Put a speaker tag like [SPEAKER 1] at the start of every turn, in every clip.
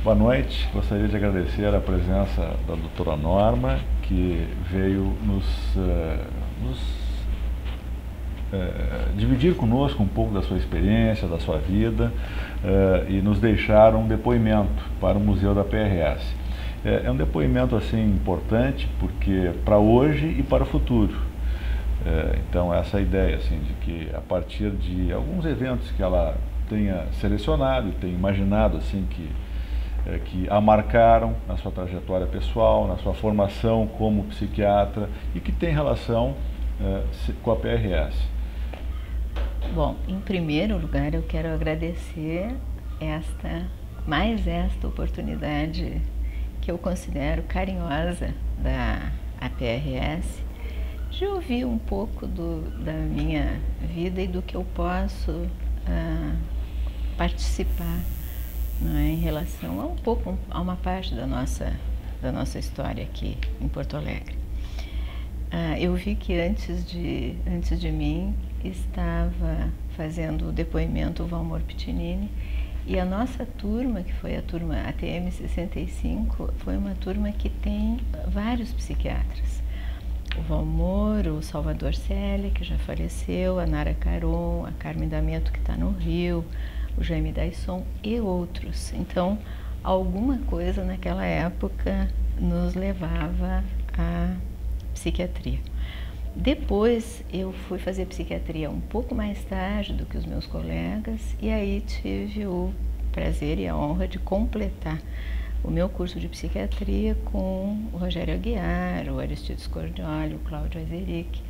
[SPEAKER 1] Boa noite. Gostaria de agradecer a presença da doutora Norma, que veio dividir conosco um pouco da sua experiência, da sua vida, e nos deixar um depoimento para o Museu da PRS. É um depoimento assim importante porque para hoje e para o futuro. Então essa ideia assim de que a partir de alguns eventos que ela tenha selecionado e tenha imaginado assim que a marcaram na sua trajetória pessoal, na sua formação como psiquiatra e que tem relação com a PRS.
[SPEAKER 2] Bom, em primeiro lugar eu quero agradecer esta oportunidade que eu considero carinhosa da APRS, de ouvir um pouco da minha vida e do que eu posso participar, não é, em relação a uma parte da nossa história aqui em Porto Alegre. Eu vi que antes de mim estava fazendo o depoimento o Valmor Piccinini, e a nossa turma, que foi a turma ATM 65, foi uma turma que tem vários psiquiatras. O Valmor, o Salvador Célia, que já faleceu, a Nara Caron, a Carmen D'Ameto, que está no Rio, o Jaime Daisson e outros. Então, alguma coisa naquela época nos levava à psiquiatria. Depois eu fui fazer psiquiatria um pouco mais tarde do que os meus colegas, e aí tive o prazer e a honra de completar o meu curso de psiquiatria com o Rogério Aguiar, o Aristides Cordioli, o Cláudio Azeric,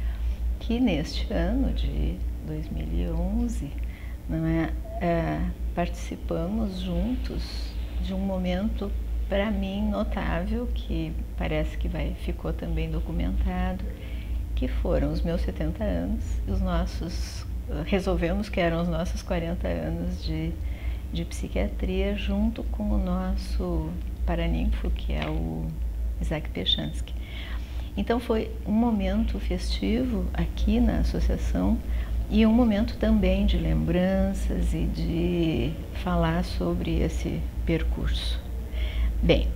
[SPEAKER 2] que neste ano de 2011 participamos juntos de um momento, para mim, notável, que parece que ficou também documentado, que foram os meus 70 anos, resolvemos que eram os nossos 40 anos de psiquiatria, junto com o nosso paraninfo, que é o Isaac Pechansky. Então foi um momento festivo aqui na associação e um momento também de lembranças e de falar sobre esse percurso. Bem,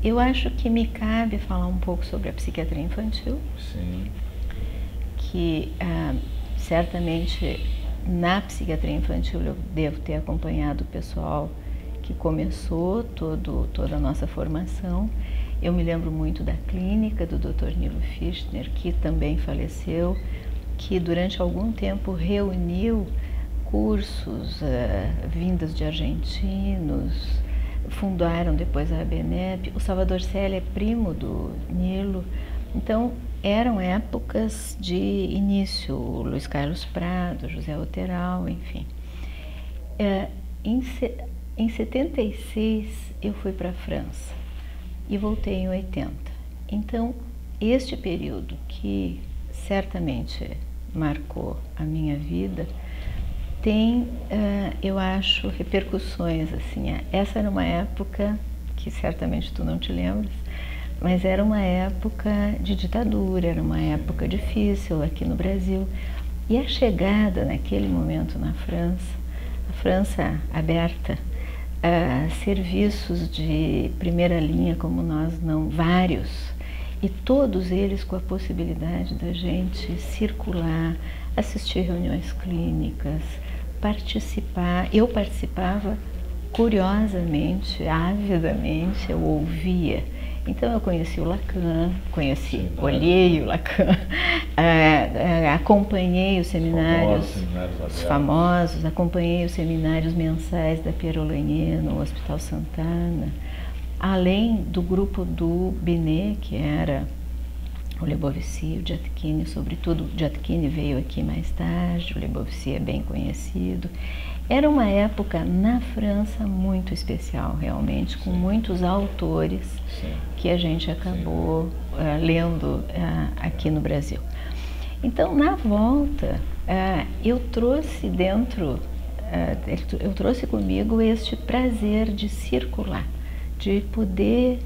[SPEAKER 2] eu acho que me cabe falar um pouco sobre a psiquiatria infantil.
[SPEAKER 1] Sim.
[SPEAKER 2] Que certamente na psiquiatria infantil eu devo ter acompanhado o pessoal que começou toda a nossa formação. Eu me lembro muito da clínica do Dr. Nilo Fischner, que também faleceu, que durante algum tempo reuniu cursos vindos de argentinos, fundaram depois a ABNEP. O Salvador Célia é primo do Nilo. Então, eram épocas de início, o Luiz Carlos Prado, José Otteral, enfim. Em 76, eu fui para a França e voltei em 80. Então, este período que certamente marcou a minha vida tem, eu acho, repercussões, assim. Essa era uma época que certamente tu não te lembras, mas era uma época de ditadura, era uma época difícil aqui no Brasil. E a chegada naquele momento na França, a França aberta a serviços de primeira linha como nós não, vários, e todos eles com a possibilidade da gente circular, assistir reuniões clínicas, participar. Eu participava curiosamente, avidamente, eu ouvia. Então eu conheci o Lacan, olhei o Lacan, acompanhei os seminários, os famosos, acompanhei os seminários mensais da Piero Lanier no Hospital Santana, além do grupo do Binet, que era o Lebovici, o Jatquini, sobretudo o Jatquini veio aqui mais tarde, o Lebovici é bem conhecido. Era uma época na França muito especial, realmente, com muitos autores que a gente acabou lendo aqui no Brasil. Então, na volta, eu trouxe comigo este prazer de circular, de poder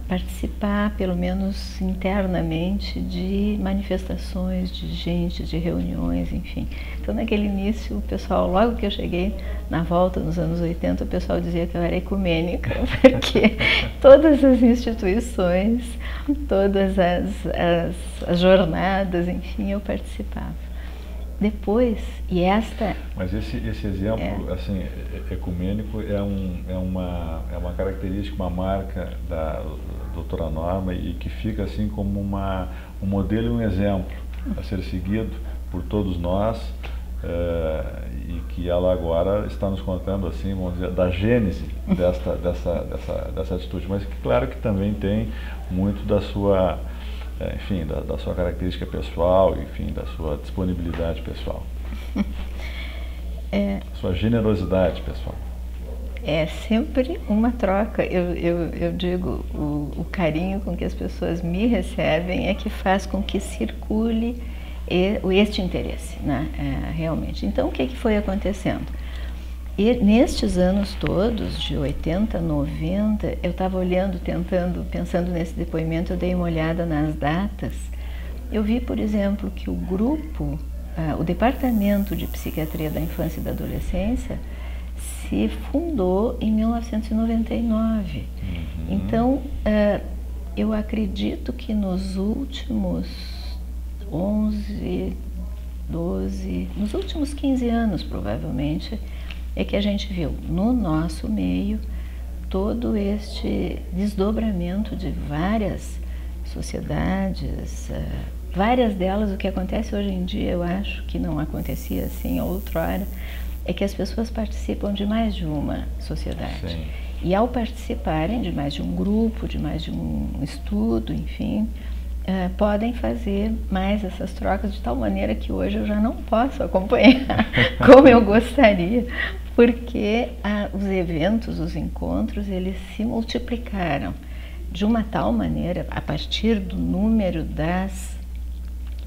[SPEAKER 2] participar, pelo menos internamente, de manifestações, de gente, de reuniões, enfim. Então, naquele início, o pessoal, logo que eu cheguei, na volta, nos anos 80, o pessoal dizia que eu era ecumênica, porque todas as instituições, todas as jornadas, enfim, eu participava. Depois, e esta...
[SPEAKER 1] Mas esse exemplo, assim, ecumênico é uma característica, uma marca da doutora Norma e que fica assim como um modelo e um exemplo a ser seguido por todos nós, e que ela agora está nos contando, assim, vamos dizer, da gênese dessa atitude, mas que, claro que também tem muito da sua... enfim, da sua característica pessoal, enfim, da sua disponibilidade pessoal. Sua generosidade pessoal.
[SPEAKER 2] É sempre uma troca. Eu digo, o carinho com que as pessoas me recebem é que faz com que circule este interesse, né? Realmente. Então, o que foi acontecendo? E nestes anos todos, de 80, 90, eu estava olhando, pensando nesse depoimento, eu dei uma olhada nas datas. Eu vi, por exemplo, que o grupo, o Departamento de Psiquiatria da Infância e da Adolescência, se fundou em 1999. Então, eu acredito que nos últimos 11, 12, nos últimos 15 anos, provavelmente, é que a gente viu no nosso meio todo este desdobramento de várias sociedades, várias delas. O que acontece hoje em dia, eu acho que não acontecia assim outrora, é que as pessoas participam de mais de uma sociedade.
[SPEAKER 1] Sim.
[SPEAKER 2] E ao participarem de mais de um grupo, de mais de um estudo, enfim, podem fazer mais essas trocas de tal maneira que hoje eu já não posso acompanhar como eu gostaria, porque os eventos, os encontros, eles se multiplicaram de uma tal maneira, a partir do número das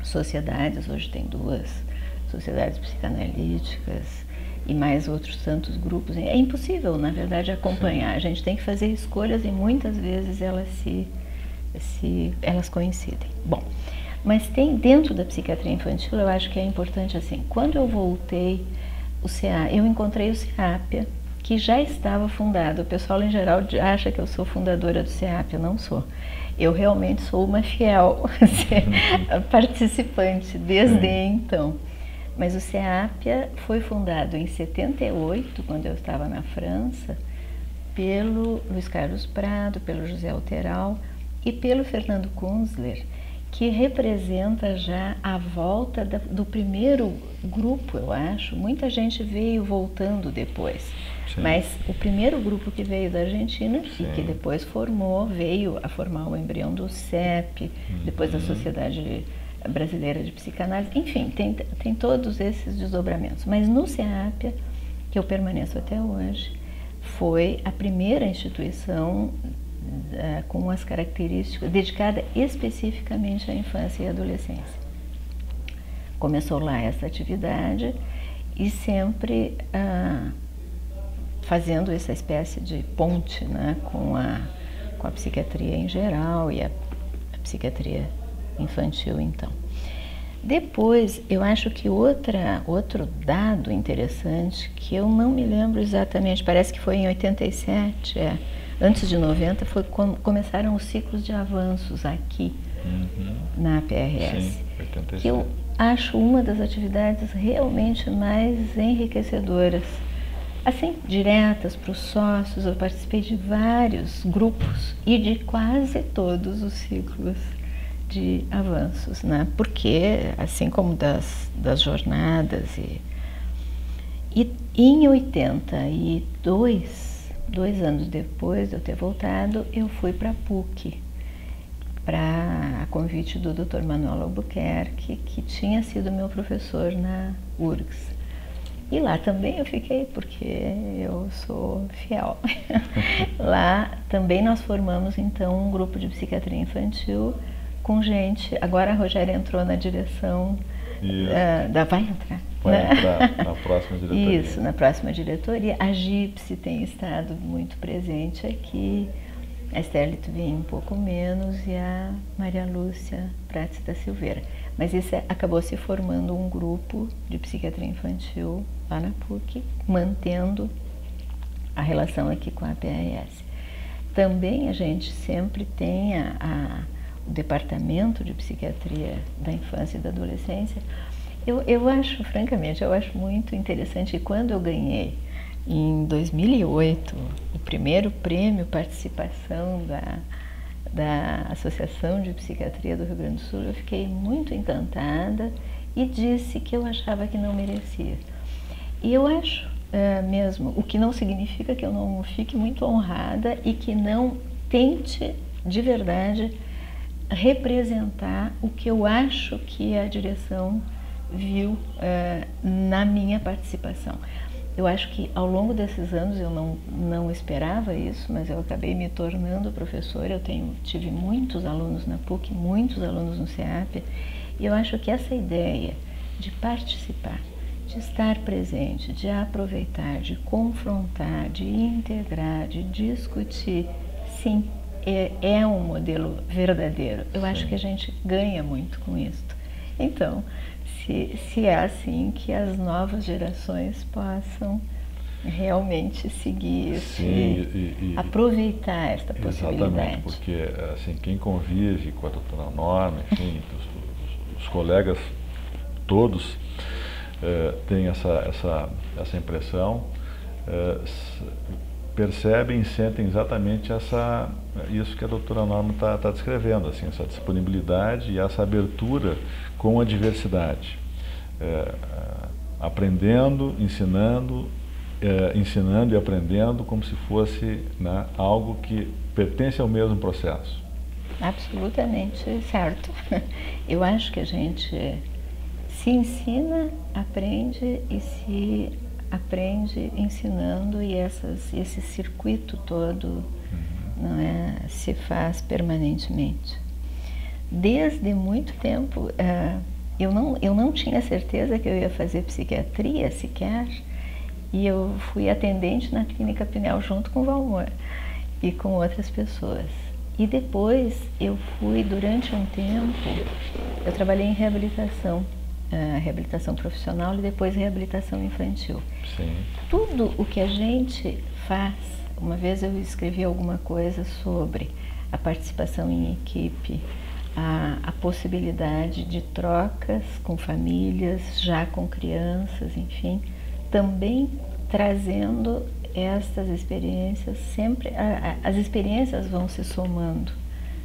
[SPEAKER 2] sociedades. Hoje tem 2 sociedades psicanalíticas e mais outros tantos grupos. É impossível, na verdade, acompanhar. A gente tem que fazer escolhas e muitas vezes elas coincidem. Bom, mas tem dentro da psiquiatria infantil, eu acho que é importante assim, quando eu voltei, eu encontrei o CEAPIA, que já estava fundado. O pessoal em geral acha que eu sou fundadora do CEAPIA, não sou. Eu realmente sou uma fiel participante desde então. Mas o CEAPIA foi fundado em 78, quando eu estava na França, pelo Luiz Carlos Prado, pelo José Alteral e pelo Fernando Kunzler, que representa já a volta do primeiro grupo, eu acho. Muita gente veio voltando depois, sim, mas o primeiro grupo que veio da Argentina, sim, e que depois veio a formar o embrião do CEP, depois da Sociedade Brasileira de Psicanálise, enfim, tem todos esses desdobramentos. Mas no CEAPIA, que eu permaneço até hoje, foi a primeira instituição com as características, dedicada especificamente à infância e adolescência. Começou lá essa atividade e sempre fazendo essa espécie de ponte, né, com a psiquiatria em geral e a psiquiatria infantil, então. Depois, eu acho que outro dado interessante, que eu não me lembro exatamente, parece que foi em 87, antes de 90, foi quando começaram os ciclos de avanços aqui na PRS. Sim, 87. Que eu acho uma das atividades realmente mais enriquecedoras. Assim, diretas para os sócios, eu participei de vários grupos e de quase todos os ciclos de avanços, né? Porque, assim como das jornadas, e em 82, 2 anos depois de eu ter voltado, eu fui para a PUC, a convite do Dr. Manuel Albuquerque, que tinha sido meu professor na URGS. E lá também eu fiquei, porque eu sou fiel. Lá também nós formamos, então, um grupo de psiquiatria infantil com gente. Agora a Rogéria entrou na direção vai entrar.
[SPEAKER 1] Vai entrar na próxima diretoria.
[SPEAKER 2] Isso, na próxima diretoria. A GIPSE tem estado muito presente aqui. a Esther Litvin um pouco menos e a Maria Lúcia Prates da Silveira. Mas isso acabou se formando um grupo de psiquiatria infantil lá na PUC, mantendo a relação aqui com a PAS. Também a gente sempre tem o departamento de psiquiatria da infância e da adolescência. Eu acho, francamente, eu acho muito interessante que quando eu ganhei em 2008 o primeiro prêmio participação da Associação de Psiquiatria do Rio Grande do Sul, eu fiquei muito encantada e disse que eu achava que não merecia. E eu acho mesmo, o que não significa que eu não fique muito honrada e que não tente de verdade representar o que eu acho que a direção viu na minha participação. Eu acho que ao longo desses anos eu não esperava isso, mas eu acabei me tornando professora. Eu tive muitos alunos na PUC, muitos alunos no CEAP, e eu acho que essa ideia de participar, de estar presente, de aproveitar, de confrontar, de integrar, de discutir, sim, é um modelo verdadeiro. Eu acho que a gente ganha muito com isso. Então, se é assim, que as novas gerações possam realmente seguir e aproveitar esta possibilidade.
[SPEAKER 1] Exatamente, porque assim, quem convive com a doutora Norma, enfim, os colegas todos têm essa impressão, percebem e sentem exatamente isso que a doutora Norma está descrevendo, assim, essa disponibilidade e essa abertura com a diversidade, aprendendo, ensinando e aprendendo como se fosse, né, algo que pertence ao mesmo processo.
[SPEAKER 2] Absolutamente certo. Eu acho que a gente se ensina, aprende e se aprende ensinando, e esse circuito todo não é, se faz permanentemente. Desde muito tempo, eu não tinha certeza que eu ia fazer psiquiatria sequer, e eu fui atendente na Clínica Pinel junto com o Valmor e com outras pessoas. E depois eu fui, durante um tempo, eu trabalhei em reabilitação profissional e depois reabilitação infantil.
[SPEAKER 1] Sim.
[SPEAKER 2] Tudo o que a gente faz, uma vez eu escrevi alguma coisa sobre a participação em equipe, a possibilidade de trocas com famílias, já com crianças, enfim, também trazendo estas experiências, sempre as experiências vão se somando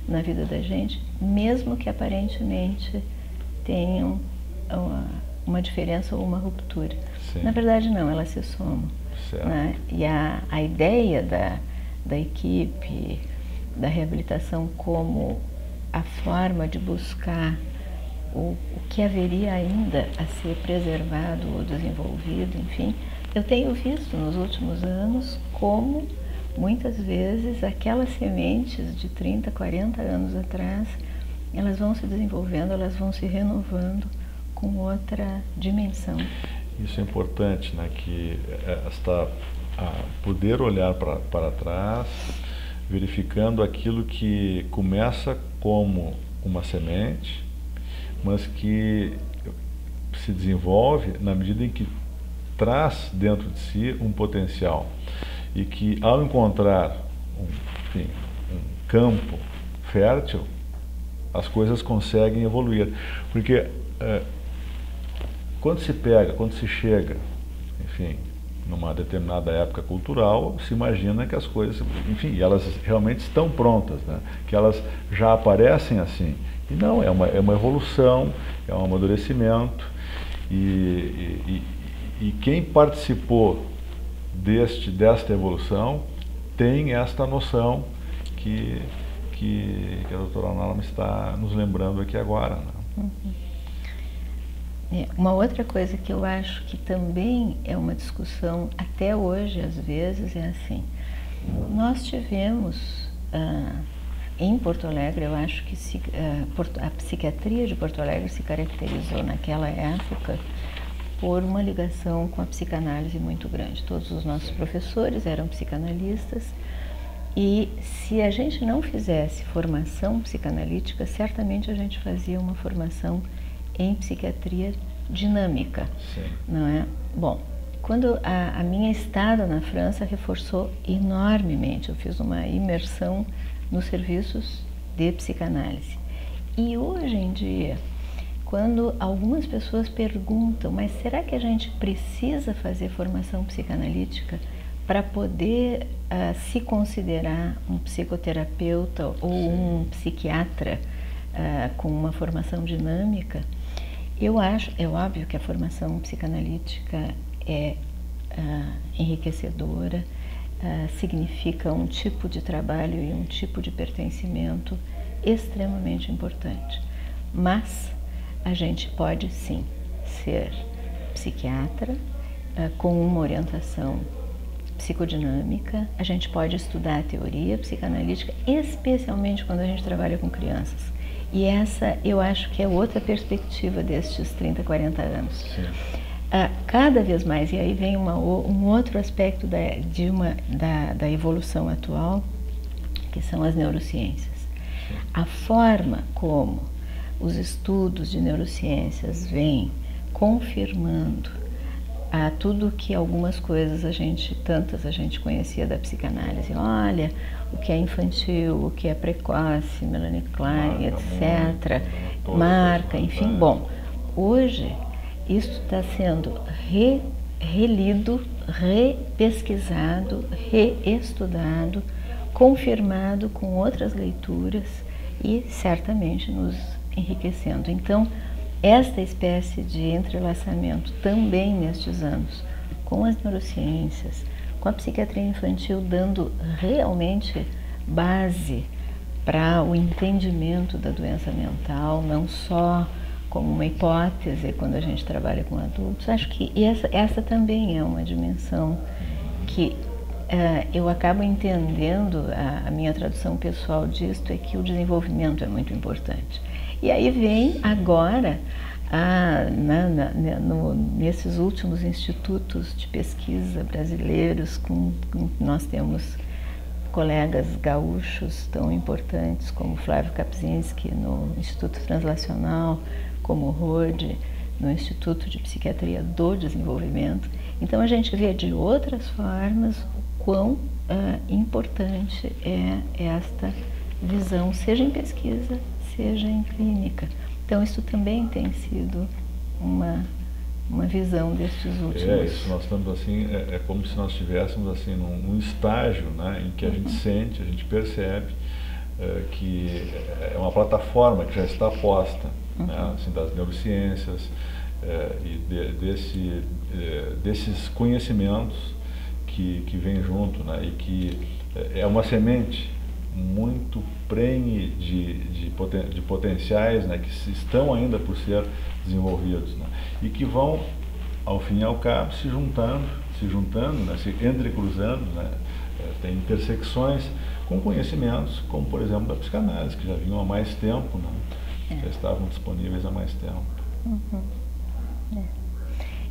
[SPEAKER 2] na vida da gente, mesmo que aparentemente tenham uma diferença ou uma ruptura. Sim. Na verdade não, elas se somam. Né? E a ideia da equipe, da reabilitação como a forma de buscar o que haveria ainda a ser preservado ou desenvolvido, enfim, eu tenho visto nos últimos anos como muitas vezes aquelas sementes de 30, 40 anos atrás, elas vão se desenvolvendo, elas vão se renovando com outra dimensão.
[SPEAKER 1] Isso é importante, né? Que poder olhar para trás, verificando aquilo que começa como uma semente, mas que se desenvolve na medida em que traz dentro de si um potencial, e que ao encontrar um campo fértil, as coisas conseguem evoluir, porque quando se chega, enfim, numa determinada época cultural, se imagina que as coisas, enfim, elas realmente estão prontas, né? Que elas já aparecem assim. E não, é uma evolução, é um amadurecimento, e quem participou desta evolução tem esta noção que a doutora Norma está nos lembrando aqui agora. Né?
[SPEAKER 2] Uma outra coisa que eu acho que também é uma discussão até hoje, às vezes, é assim. Nós tivemos, em Porto Alegre, eu acho que a psiquiatria de Porto Alegre se caracterizou naquela época por uma ligação com a psicanálise muito grande. Todos os nossos professores eram psicanalistas E se a gente não fizesse formação psicanalítica, certamente a gente fazia uma formação em psiquiatria dinâmica,
[SPEAKER 1] Sim.
[SPEAKER 2] não é? Bom, quando a minha estada na França reforçou enormemente, eu fiz uma imersão nos serviços de psicanálise. E hoje em dia, quando algumas pessoas perguntam, mas será que a gente precisa fazer formação psicanalítica para poder se considerar um psicoterapeuta ou um psiquiatra com uma formação dinâmica? Eu acho, é óbvio que a formação psicanalítica é enriquecedora, significa um tipo de trabalho e um tipo de pertencimento extremamente importante. Mas a gente pode sim ser psiquiatra com uma orientação psicodinâmica, a gente pode estudar a teoria psicanalítica, especialmente quando a gente trabalha com crianças. E essa eu acho que é outra perspectiva destes 30, 40 anos. Cada vez mais, e aí vem um outro aspecto da evolução atual, que são as neurociências. A forma como os estudos de neurociências vêm confirmando tudo que algumas coisas tantas a gente conhecia da psicanálise. Olha, o que é infantil, o que é precoce, Melanie Klein, etc. Marca, enfim. Bom, hoje isso está sendo relido, repesquisado, reestudado, confirmado com outras leituras e certamente nos enriquecendo. Então, esta espécie de entrelaçamento também nestes anos com as neurociências, com a psiquiatria infantil dando realmente base para o entendimento da doença mental, não só como uma hipótese quando a gente trabalha com adultos. Acho que essa também é uma dimensão que eu acabo entendendo, a minha tradução pessoal disto é que o desenvolvimento é muito importante. E aí vem agora, nesses últimos institutos de pesquisa brasileiros, nós temos colegas gaúchos tão importantes como Flávio Kapczynski no Instituto Translacional, como Rode no Instituto de Psiquiatria do Desenvolvimento. Então a gente vê de outras formas o quão importante é esta visão, seja em pesquisa, seja em clínica. Então isso também tem sido uma visão destes últimos.
[SPEAKER 1] Isso nós estamos assim, é como se nós estivéssemos assim num estágio, né, em que a gente sente, a gente percebe que é uma plataforma que já está posta, né, assim, das neurociências e desses conhecimentos que vêm junto, né, e que é uma semente muito prenhe de potenciais, né, que estão ainda por ser desenvolvidos, né, e que vão, ao fim e ao cabo, se juntando, né, se entrecruzando, né, tem intersecções com conhecimentos, como por exemplo da psicanálise, que já vinham há mais tempo, né, já estavam disponíveis há mais tempo.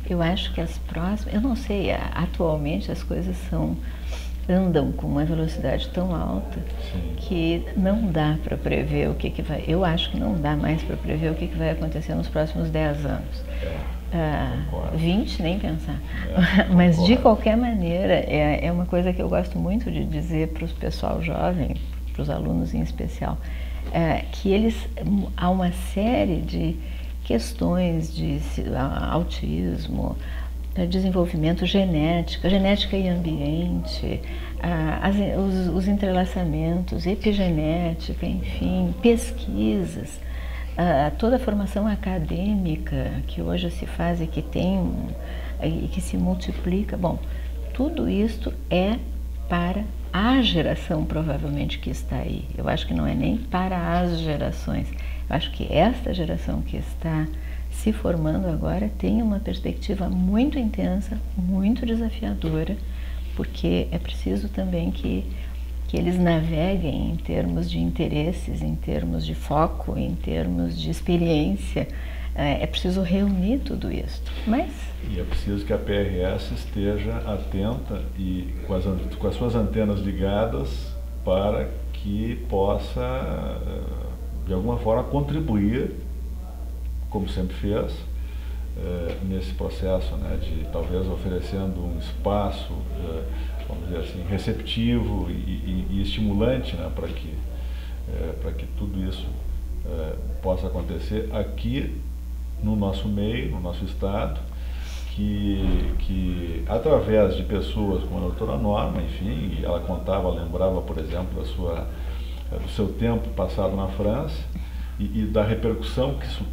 [SPEAKER 2] Eu acho que as próximas, eu não sei, atualmente as coisas andam com uma velocidade tão alta que não dá para prever o que vai. Eu acho que não dá mais para prever o que vai acontecer nos próximos 10 anos. 20, nem pensar. Mas de qualquer maneira, é uma coisa que eu gosto muito de dizer para o pessoal jovem, para os alunos em especial, que há uma série de questões de autismo, desenvolvimento, genética e ambiente, os entrelaçamentos, epigenética, enfim, pesquisas, toda a formação acadêmica que hoje se faz e que se multiplica. Bom, tudo isto é para a geração provavelmente que está aí. Eu acho que não é nem para as gerações. Eu acho que esta geração que está se formando agora tem uma perspectiva muito intensa, muito desafiadora, porque é preciso também que eles naveguem em termos de interesses, em termos de foco, em termos de experiência. É preciso reunir tudo isso.
[SPEAKER 1] E é preciso que a PRS esteja atenta e com as suas antenas ligadas para que possa, de alguma forma, contribuir, como sempre fez, nesse processo, né, de talvez oferecendo um espaço, vamos dizer assim, receptivo e estimulante, né, para que tudo isso possa acontecer aqui no nosso meio, no nosso estado, que através de pessoas como a doutora Norma, enfim, ela lembrava, por exemplo, do seu tempo passado na França e da repercussão que isso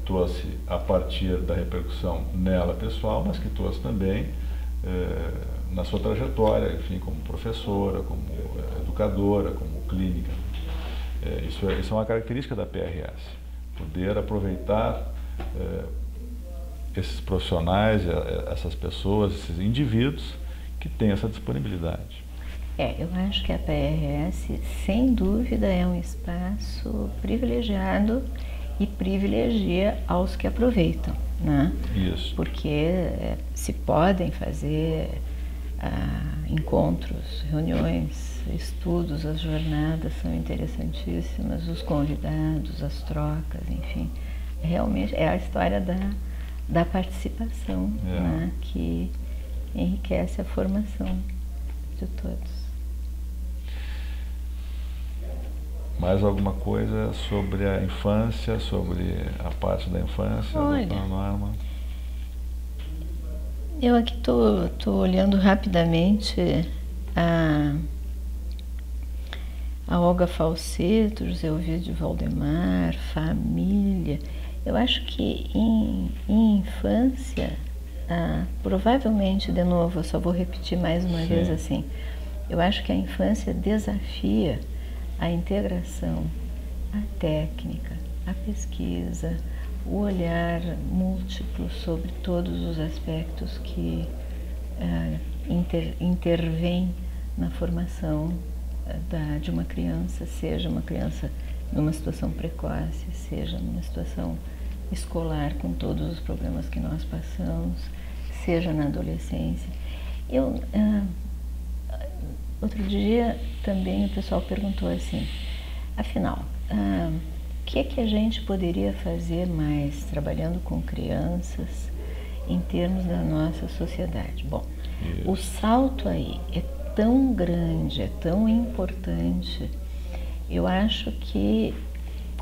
[SPEAKER 1] trouxe a partir da repercussão nela pessoal, mas que trouxe também na sua trajetória, enfim, como professora, como educadora, como clínica. Isso é uma característica da PRS, poder aproveitar esses profissionais, essas pessoas, esses indivíduos que têm essa disponibilidade.
[SPEAKER 2] Eu acho que a PRS, sem dúvida, é um espaço privilegiado e privilegia aos que aproveitam, né?
[SPEAKER 1] Isso.
[SPEAKER 2] Porque se podem fazer encontros, reuniões, estudos, as jornadas são interessantíssimas, os convidados, as trocas, enfim. Realmente é a história da participação, né, que enriquece a formação de todos.
[SPEAKER 1] Mais alguma coisa sobre a infância, sobre a parte da infância, doutora Norma?
[SPEAKER 2] Eu aqui estou olhando rapidamente a Olga Falseto, José Ovídio Valdemar, família. Eu acho que em infância, provavelmente, de novo, eu só vou repetir mais uma vez assim, eu acho que a infância desafia a integração, a técnica, a pesquisa, o olhar múltiplo sobre todos os aspectos que intervêm na formação de uma criança, seja uma criança numa situação precoce, seja numa situação escolar com todos os problemas que nós passamos, seja na adolescência. Outro dia também o pessoal perguntou assim, afinal, o que a gente poderia fazer mais trabalhando com crianças em termos da nossa sociedade? Bom, o salto aí é tão grande, é tão importante. Eu acho que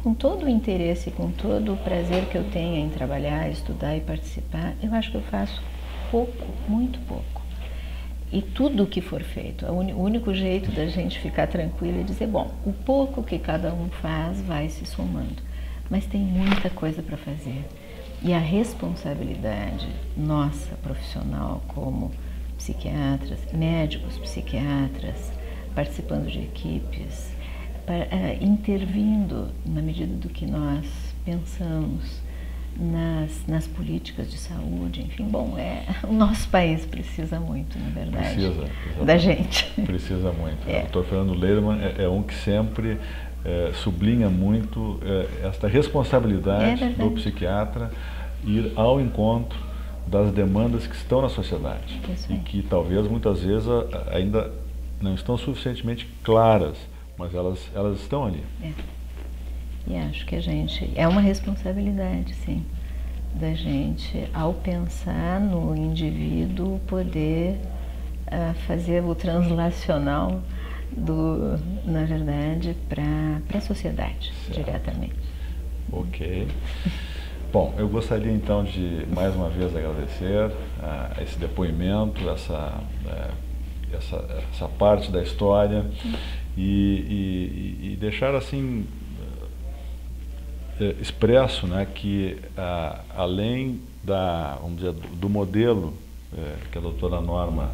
[SPEAKER 2] com todo o interesse, com todo o prazer que eu tenho em trabalhar, estudar e participar, eu acho que eu faço pouco, muito pouco. E tudo que for feito, o único jeito da gente ficar tranquilo é dizer, bom, o pouco que cada um faz vai se somando, mas tem muita coisa para fazer. E a responsabilidade nossa, profissional, como psiquiatras, médicos, psiquiatras, participando de equipes, intervindo na medida do que nós pensamos, nas políticas de saúde, enfim, bom, o nosso país precisa muito, na verdade, da gente.
[SPEAKER 1] Precisa muito. O Dr. Fernando Lederman é um que sempre sublinha muito esta responsabilidade do psiquiatra ir ao encontro das demandas que estão na sociedade e que talvez muitas vezes ainda não estão suficientemente claras, mas elas estão ali.
[SPEAKER 2] E acho que é uma responsabilidade, sim, da gente, ao pensar no indivíduo, poder fazer o translacional na verdade, para a sociedade, diretamente.
[SPEAKER 1] Ok. Bom, eu gostaria então de mais uma vez agradecer esse depoimento, essa parte da história e deixar assim expresso, né, que além vamos dizer, do modelo que a doutora Norma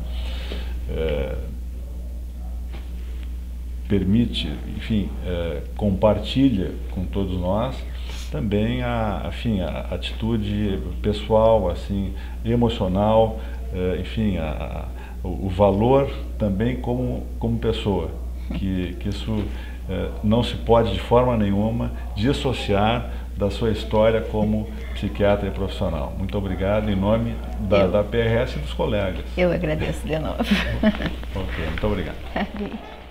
[SPEAKER 1] permite, enfim, compartilha com todos nós, também a atitude pessoal, assim, emocional, enfim, o valor também como pessoa, que isso não se pode de forma nenhuma dissociar da sua história como psiquiatra e profissional. Muito obrigado em nome da PRS e dos colegas.
[SPEAKER 2] Eu agradeço de novo.
[SPEAKER 1] Ok, muito obrigado.